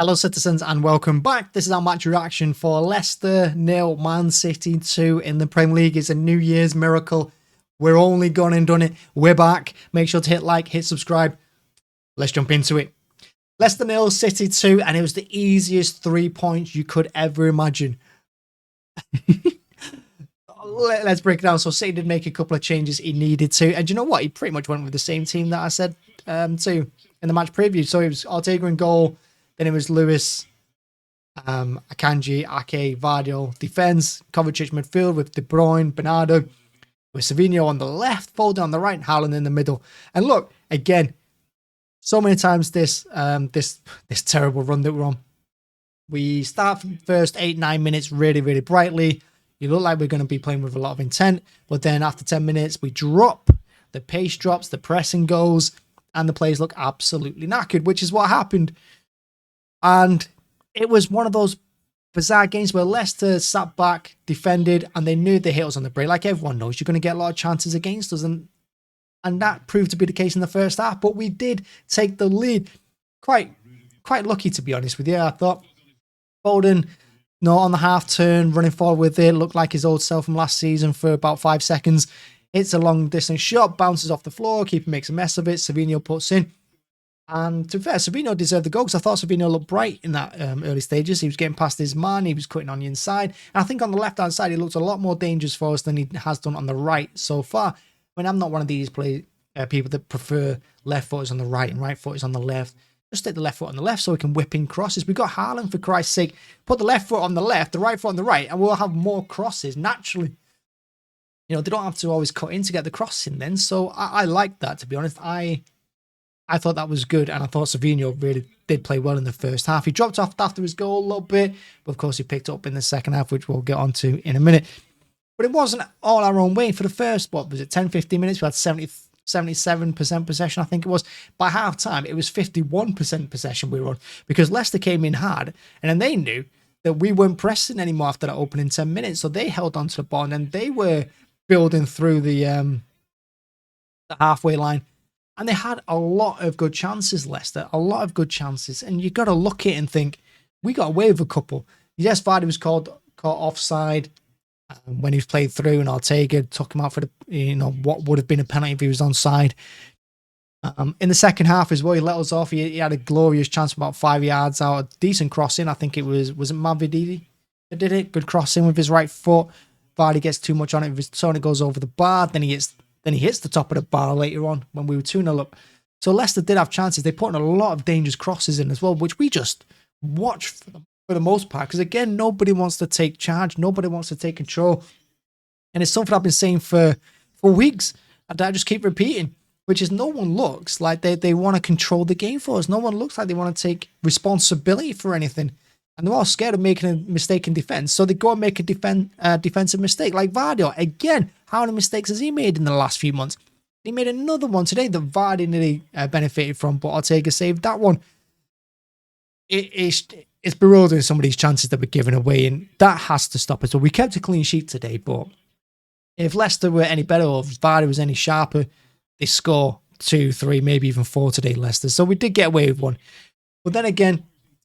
Hello citizens and welcome back. This is our match reaction for Leicester 0, Man City 2 in the Premier League. It's a New Year's miracle. We're only gone and done it. We're back. Make sure to hit like, hit subscribe. Let's jump into it. Leicester 0, City 2, and it was the easiest 3 points you could ever imagine. Let's break it down. So City did make a couple of changes he needed to. And you know what? He pretty much went with the same team that I said to in the match preview. So it was Ortega in goal. Then it was Lewis, Akanji, Ake, Vardio, defence, Kovacic midfield with De Bruyne, Bernardo, with Savinho on the left, Foden on the right, and Haaland in the middle. And look, again, so many times this terrible run that we're on. We start from the first 8-9 minutes really, really brightly. You look like we're going to be playing with a lot of intent. But then after 10 minutes, we drop. The pace drops, the pressing goes, and the players look absolutely knackered, which is what happened. And it was one of those bizarre games where Leicester sat back, defended, and they knew they hit us on the break. Like everyone knows, you're going to get a lot of chances against us. And that proved to be the case in the first half. But we did take the lead. Quite lucky, to be honest with you. I thought Foden, on the half turn, running forward with it, looked like his old self from last season for about 5 seconds. It's a long distance shot, bounces off the floor, keeper makes a mess of it, Savinho puts in. And to be fair, Savinho deserved the goal because I thought Savinho looked bright in that early stages. He was getting past his man, he was cutting on the inside. And I think on the left-hand side, he looked a lot more dangerous for us than he has done on the right so far. I mean, I'm not one of these people that prefer left footers on the right and right footers on the left. Just stick the left foot on the left so we can whip in crosses. We've got Haaland, for Christ's sake. Put the left foot on the left, the right foot on the right, and we'll have more crosses naturally. You know, they don't have to always cut in to get the cross in then. So I like that, to be honest. I thought that was good, and I thought Savinho really did play well in the first half. He dropped off after his goal a little bit, but of course he picked up in the second half, which we'll get on to in a minute. But it wasn't all our own way for the first, what was it, 10-15 minutes? We had 77% possession, I think it was. By half-time, it was 51% possession we were on, because Leicester came in hard, and then they knew that we weren't pressing anymore after that opening 10 minutes, so they held on to the ball, and they were building through the halfway line. And they had a lot of good chances, Leicester. A lot of good chances. And you've got to look at it and think, we got away with a couple. Yes, Vardy was caught offside when he was played through, and Ortega took him out for what would have been a penalty if he was onside. In the second half as well, he let us off. He had a glorious chance from about 5 yards out. A decent crossing. I think it was it Mavididi that did it? Good crossing with his right foot. Vardy gets too much on it with his toe and it goes over the bar. Then he hits the top of the bar later on when we were 2-0 up. So Leicester did have chances. They put in a lot of dangerous crosses in as well, which we just watched for the most part. Because again, nobody wants to take charge. Nobody wants to take control. And it's something I've been saying for weeks. And I just keep repeating, which is no one looks like they want to control the game for us. No one looks like they want to take responsibility for anything. And they're all scared of making a mistake in defence. So they go and make a defensive mistake. Like Vardio, again, how many mistakes has he made in the last few months? He made another one today that Vardy nearly benefited from, but Ortega saved that one. It's bewildering, some of these chances that we're giving away, and that has to stop us. So we kept a clean sheet today, but if Leicester were any better or if Vardy was any sharper, they score 2, 3, maybe even 4 today, Leicester. So we did get away with one. But then again,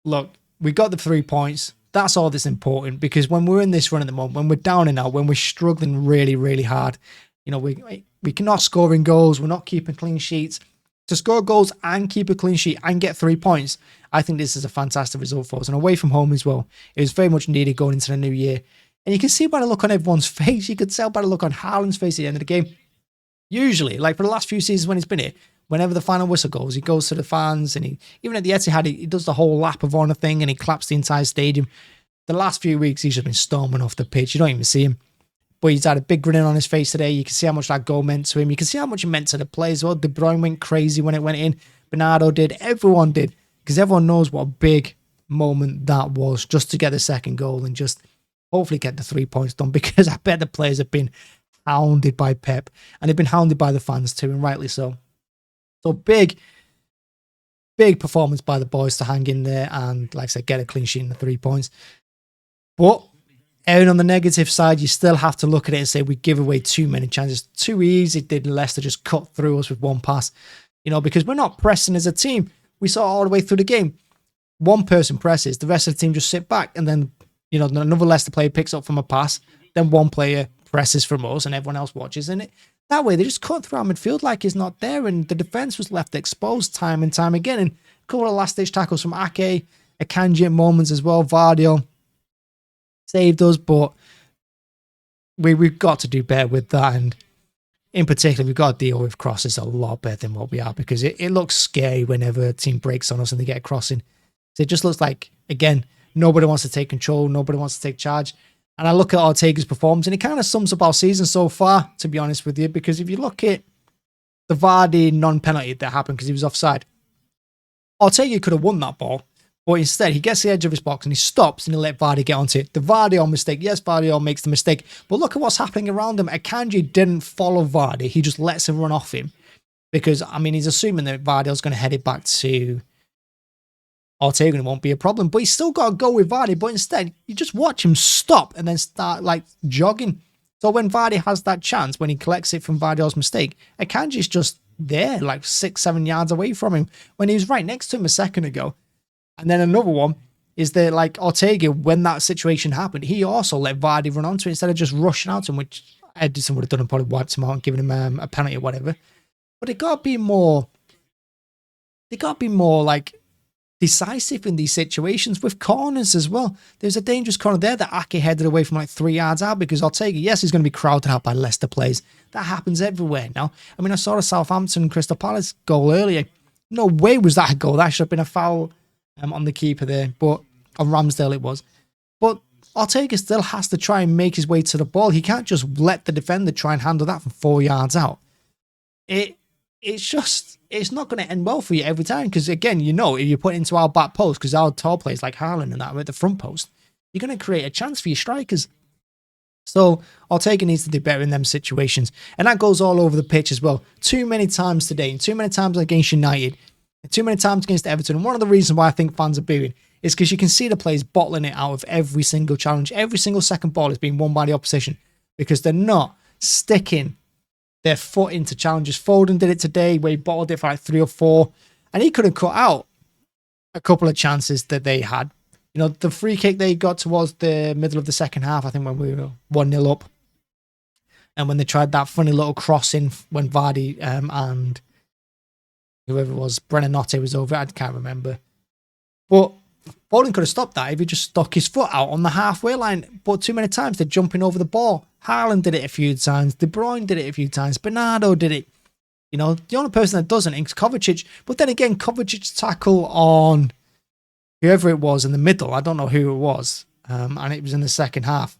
look, we got the 3 points. That's all that's important, because when we're in this run at the moment, when we're down and out, when we're struggling really, really hard, we cannot score in goals. We're not keeping clean sheets. To score goals and keep a clean sheet and get 3 points, I think this is a fantastic result for us. And away from home as well, it was very much needed going into the new year. And you can see by the look on everyone's face. You could tell by the look on Haaland's face at the end of the game. Usually, like for the last few seasons when he's been here, whenever the final whistle goes, he goes to the fans, and even at the Etihad, he does the whole lap of honour thing, and he claps the entire stadium. The last few weeks, he's just been storming off the pitch. You don't even see him. But he's had a big grin on his face today. You can see how much that goal meant to him. You can see how much it meant to the players as well. De Bruyne went crazy when it went in. Bernardo did. Everyone did. Because everyone knows what a big moment that was, just to get the second goal and just hopefully get the 3 points done. Because I bet the players have been hounded by Pep. And they've been hounded by the fans too, and rightly so. So big performance by the boys to hang in there and, like I said, get a clean sheet in the 3 points. But And on the negative side, you still have to look at it and say we give away too many chances. Too easy did Leicester just cut through us with one pass, you know, because we're not pressing as a team. We saw it all the way through the game. one person presses, the rest of the team just sit back, and then, you know, another Leicester player picks up from a pass, then one player presses from us and everyone else watches. And that way they just cut through our midfield like he's not there, and the defence was left exposed time and time again. And a couple of last-ditch tackles from Ake, Akanji at moments as well. Vardio saved us, but we've got to do better with that. And in particular, we've got to deal with crosses a lot better than what we are, because it looks scary whenever a team breaks on us and they get a crossing. So it just looks like, again, nobody wants to take control, nobody wants to take charge. And I look at Ortega's performance, and it kind of sums up our season so far, to be honest with you, because if you look at the Vardy non-penalty that happened because he was offside, Ortega could have won that ball, but instead he gets the edge of his box and he stops and he let Vardy get onto it. The Vardy mistake, yes, Vardy makes the mistake, but look at what's happening around him. Akanji didn't follow Vardy, he just lets him run off him, because, I mean, he's assuming that Vardy's going to head it back to Ortega and it won't be a problem, but he's still got to go with Vardy. But instead, you just watch him stop and then start like jogging. So when Vardy has that chance, when he collects it from Vardy's mistake, Akanji's just there, like 6-7 yards away from him, when he was right next to him a second ago. And then another one is that, like, Ortega, when that situation happened, he also let Vardy run onto it instead of just rushing out to him, which Edison would have done and probably wiped him out and given him a penalty or whatever. But it got to be more. They got to be more like decisive in these situations with corners as well. There's a dangerous corner there that Ake headed away from like 3 yards out because Ortega, yes, he's going to be crowded out by Leicester players. That happens everywhere now. I mean, I saw a Southampton Crystal Palace goal earlier. No way was that a goal. That should have been a foul on the keeper there, but on Ramsdale it was. But Ortega still has to try and make his way to the ball. He can't just let the defender try and handle that from 4 yards out. It's not going to end well for you every time, because, again, you know, if you put it into our back post, because our tall players like Haaland and that are at the front post, you're going to create a chance for your strikers. So Ortega needs to do better in them situations. And that goes all over the pitch as well. Too many times today, and too many times against United, and too many times against Everton. And one of the reasons why I think fans are booing is because you can see the players bottling it out of every single challenge. Every single second ball is being won by the opposition because they're not sticking their foot into challenges. Foden did it today where he bottled it for like 3 or 4, and he could have cut out a couple of chances that they had. You know, the free kick they got towards the middle of the second half, I think, when we were 1-0 up, and when they tried that funny little crossing when Vardy and whoever it was, Brennanotte was over, I can't remember. But Foden could have stopped that if he just stuck his foot out on the halfway line. But too many times they're jumping over the ball. Haaland did it a few times. De Bruyne did it a few times. Bernardo did it. You know, the only person that doesn't is Kovacic. But then again, Kovacic's tackle on whoever it was in the middle, I don't know who it was, and it was in the second half.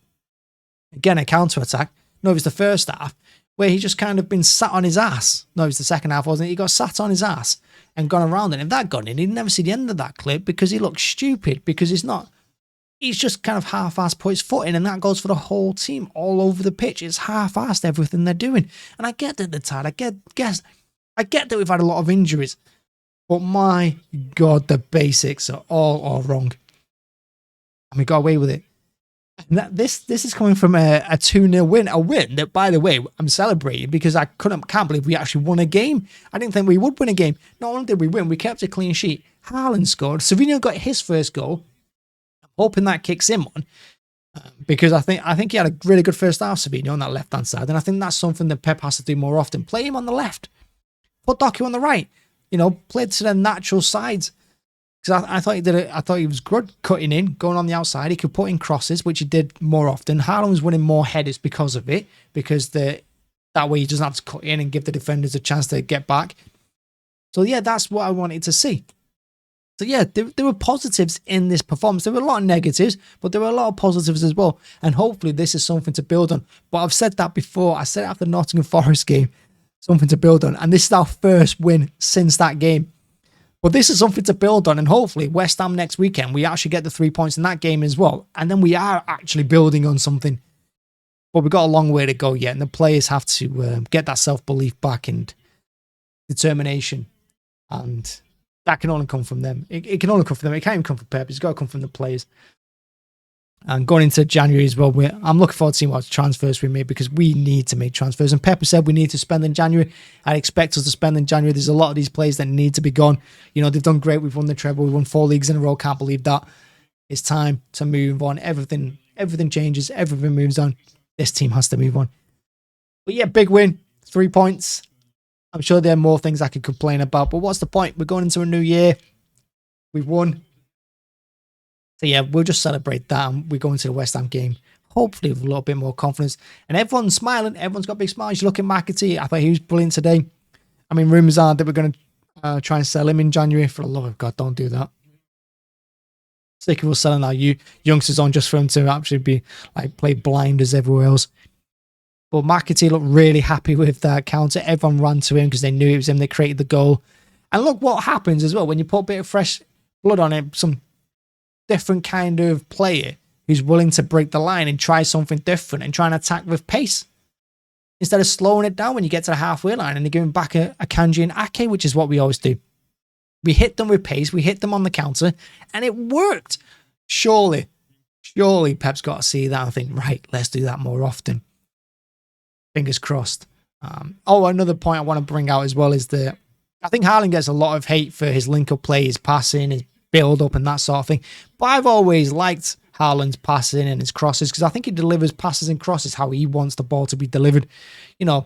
Again, a counter-attack. No, it was the first half, where he just kind of been sat on his ass. No, it was the second half, wasn't it? He got sat on his ass and gone around it. And if that got in, he'd never see the end of that clip because he looked stupid, because he's just kind of half-assed put his foot in, and that goes for the whole team all over the pitch. It's half-assed everything they're doing. And I get that they're tired. I get that we've had a lot of injuries. But my God, the basics are all wrong. And we got away with it. And this is coming from a 2-0 win. A win that, by the way, I'm celebrating because I can't believe we actually won a game. I didn't think we would win a game. Not only did we win, we kept a clean sheet. Haaland scored. Savinho got his first goal. I'm hoping that kicks him on. Because I think he had a really good first half, Savinho, on that left-hand side. And I think that's something that Pep has to do more often. Play him on the left. Put Doku on the right. You know, play to their natural sides. Because I thought he did it. I thought he was good cutting in, going on the outside. He could put in crosses, which he did more often. Haaland was winning more headers because of it, because that way he doesn't have to cut in and give the defenders a chance to get back. So yeah, that's what I wanted to see. So yeah, there were positives in this performance. There were a lot of negatives, but there were a lot of positives as well. And hopefully this is something to build on. But I've said that before. I said it after the Nottingham Forest game, something to build on. And this is our first win since that game. But this is something to build on, and hopefully West Ham next weekend, we actually get the 3 points in that game as well. And then we are actually building on something. But we've got a long way to go yet, and the players have to get that self-belief back and determination. And that can only come from them. It can only come from them. It can't even come from Pep. It's got to come from the players. And going into January as well, I'm looking forward to seeing what transfers we make, because we need to make transfers. And Pepper said we need to spend in January. I expect us to spend in January. There's a lot of these players that need to be gone. You know, they've done great. We've won the treble. We've won 4 leagues in a row. Can't believe that. It's time to move on. Everything changes. Everything moves on. This team has to move on. But yeah, big win. 3 points. I'm sure there are more things I could complain about. But what's the point? We're going into a new year. We've won. So yeah, we'll just celebrate that, and we go into the West Ham game, hopefully with a little bit more confidence. And everyone's smiling. Everyone's got big smiles. You look at McAtee. I thought he was brilliant today. I mean, rumours are that we're going to try and sell him in January. For the love of God, don't do that. Sick of us selling our youngsters on just for him to actually be like play blind as everywhere else. But McAtee looked really happy with that counter. Everyone ran to him because they knew it was him. They created the goal. And look what happens as well when you put a bit of fresh blood on it. Some different kind of player who's willing to break the line and try something different and try and attack with pace, instead of slowing it down when you get to the halfway line and they're giving back a Kanji and Ake, which is what we always do. We hit them with pace, we hit them on the counter, and it worked. Surely Pep's got to see that and think, right, let's do that more often. Fingers crossed. Another point I want to bring out as well is that I think Haaland gets a lot of hate for his link-up play, his passing, his build-up and that sort of thing. But I've always liked Haaland's passing and his crosses, because I think he delivers passes and crosses how he wants the ball to be delivered. You know,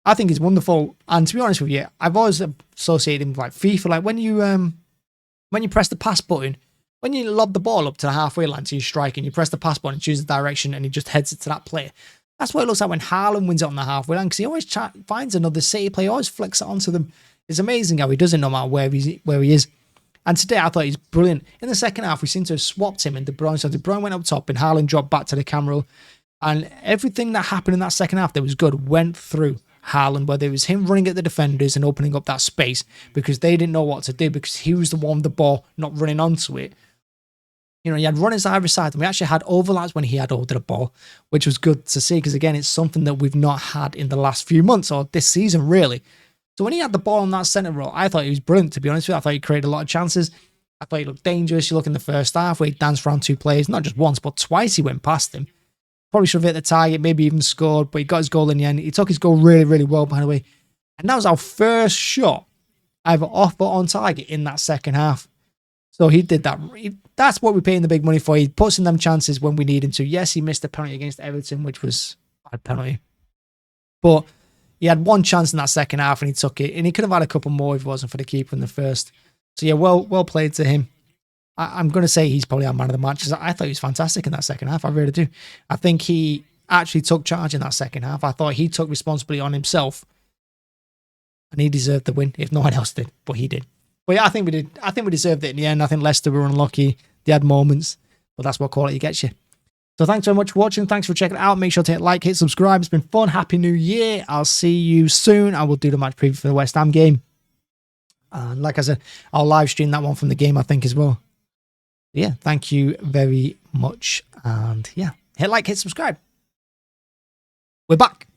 I think it's wonderful. And to be honest with you, I've always associated him with like FIFA. Like when you press the pass button, when you lob the ball up to the halfway line to your striker and you press the pass button and choose the direction and he just heads it to that player. That's what it looks like when Haaland wins it on the halfway line, because he always finds another City player, always flicks it onto them. It's amazing how he does it no matter where he is. And today I thought he's brilliant. In the second half, we seem to have swapped him and De Bruyne. So De Bruyne went up top and Haaland dropped back to the camera. And everything that happened in that second half that was good went through Haaland, whether it was him running at the defenders and opening up that space because they didn't know what to do, because he was the one with the ball, not running onto it. You know, he had runners either side, and we actually had overlaps when he had hold of the ball, which was good to see, because again, it's something that we've not had in the last few months or this season, really. So when he had the ball in that centre row, I thought he was brilliant, to be honest with you. I thought he created a lot of chances. I thought he looked dangerous. You look in the first half where he danced around 2 players, not just once, but twice he went past him. Probably should have hit the target, maybe even scored, but he got his goal in the end. He took his goal really, really well, by the way. And that was our first shot, either off or on target, in that second half. So he did that. That's what we're paying the big money for. He puts in them chances when we need him to. Yes, he missed a penalty against Everton, which was a bad penalty. But he had one chance in that second half and he took it. And he could have had a couple more if it wasn't for the keeper in the first. So yeah, well played to him. I'm going to say he's probably our man of the match. I thought he was fantastic in that second half. I really do. I think he actually took charge in that second half. I thought he took responsibility on himself. And he deserved the win, if no one else did. But he did. But yeah, I think we did. I think we deserved it in the end. I think Leicester were unlucky. They had moments. But that's what quality gets you. So thanks very much for watching. Thanks for checking it out. Make sure to hit like, hit subscribe. It's been fun. Happy New Year. I'll see you soon. I will do the match preview for the West Ham game. And like I said, I'll live stream that one from the game, I think, as well. Yeah, thank you very much. And yeah, hit like, hit subscribe. We're back.